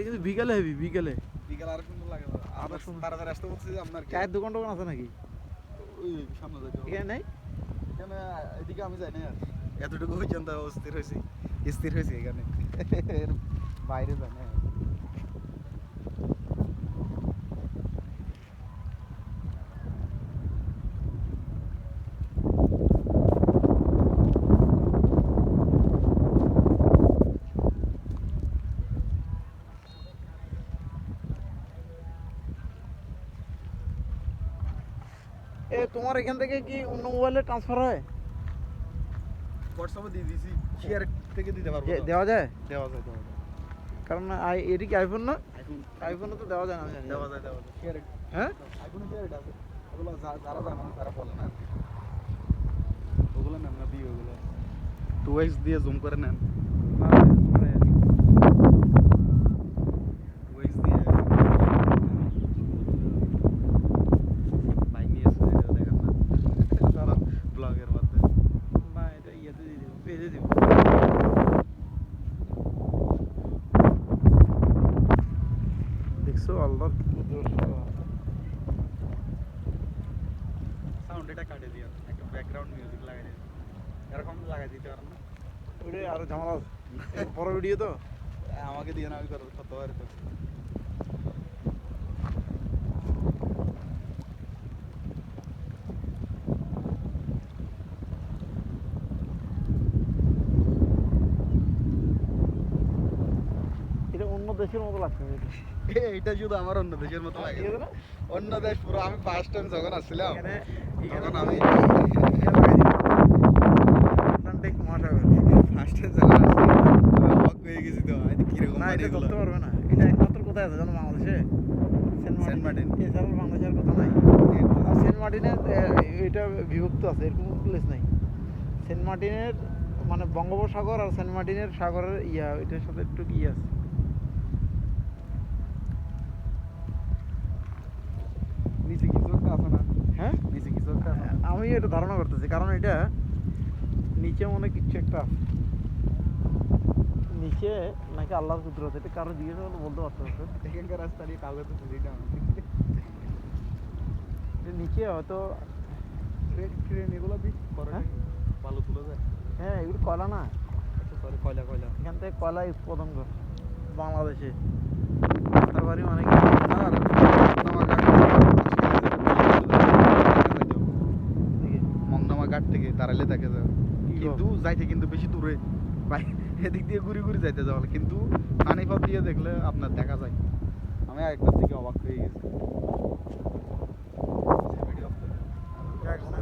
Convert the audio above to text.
কিন্তু বিকালে হেবি, বিকালে বিকাল আর সুন্দর লাগে। আমরা তাড়াতাড়ি আসতে বলছি যে আপনার চায়ের দোকান টোকান আছে নাকি? ওই সামনে যাইতে হবে। এখানে নেই? এখানে এদিকে আমি যাই না আর এতটুকু পর্যন্ত স্থির হয়েছি এখানে এর বাইরে যাই না। এ তোমার এখান থেকে কি অন্য মোবাইলে ট্রান্সফার হয়? হোয়াটসঅ্যাপে দিয়ে দিয়েছি, শেয়ার থেকে দিতে পারবো। দেওয়া যায়? দেওয়া যায়, দেওয়া যায়। কারণ এটি কি আইফোন না? আইফোন, আইফোনে তো দেওয়া যায় না, আমি জানি। দেওয়া যায়, শেয়ার। হ্যাঁ, আইফোনে শেয়ার আছে ওগুলো, যারা জানে না তারা বলে না, ওগুলো নেন না দিয়ে, ওগুলো 2x দিয়ে জুম করে নেন। মানে 2x দিয়ে বাইক নিয়ে এসে এটা দেখেন না ব্লগের মধ্যে। না, এটা ইয়েতে দিয়ে দেবো, পেজে দেবো। দেখছো আল্লাহর সাউন্ড এটা কাটে দিয়ে একটা ব্যাকগ্রাউন্ড মিউজিক লাগাই দিয়ে এরকম লাগাই দিতে পারেন না? ওটা আরো ঝামেলা আছে। বড় ভিডিও তো। আমাকে দিয়ে না, আমি করতে পারি তো। এটা অন্য দেশের মতো লাগছে। এটা শুধু আমার অন্য দেশের মতো লাগে না, অন্য দেশ পুরো। আমি ফার্স্ট টাইম যখন আসছিলাম তখন আমি আটলান্টিক মহাসাগর ফার্স্ট টাইম যখন আসছি অবাক হয়ে গেছি তো, কিরকম না, এটা এগুলো। ধরতে পারবে না। এটা একমাত্র কোথায় আছে জানো? বাংলাদেশে সেন্ট মার্টিন। এছাড়া বাংলাদেশের কথা নাই। আর সেন্ট মার্টিনের এটা বিভক্ত আছে, এরকম প্লেস নাই। সেন্ট মার্টিনের মানে বঙ্গোপসাগর আর সেন্ট মার্টিনের সাগরের এটার সাথে একটু কি আছে। নিচে কিছু একটা আছে না? হ্যাঁ, নিচে কিছু একটা আছে না? আমি এটা ধারণা করতেছি, কারণ এটা নিচে মনে কিছু একটা আছে। নিচে নাকি আল্লাহর কুদরত, এটা কারো জিজ্ঞেস করলে বলতে পারতো না। এখানকার রাস্তা নিয়ে কাউকে তো বুঝি না আমি। এটা নিচে হয়তো ট্রেন এগুলো দিই হ্যাঁ? ভালো তুলে যায়। হ্যাঁ, এগুলো কয়লা না, আচ্ছা সরি, কয়লা। এখান থেকে কয়লা উৎপাদন করে বাংলাদেশে। তার বাড়ি মানে কি? আর মংনামা ঘাট থেকে তারাইলে দেখে যায়, কিন্তু যাইতে কিন্তু বেশি দূরে ভাই, এদিক দিয়ে ঘুরে যাইতে যাওয়া, কিন্তু পানিপথ দিয়ে দেখলে আপনার দেখা যায়। আমি একবার দিকে অবাক হয়ে গেছি।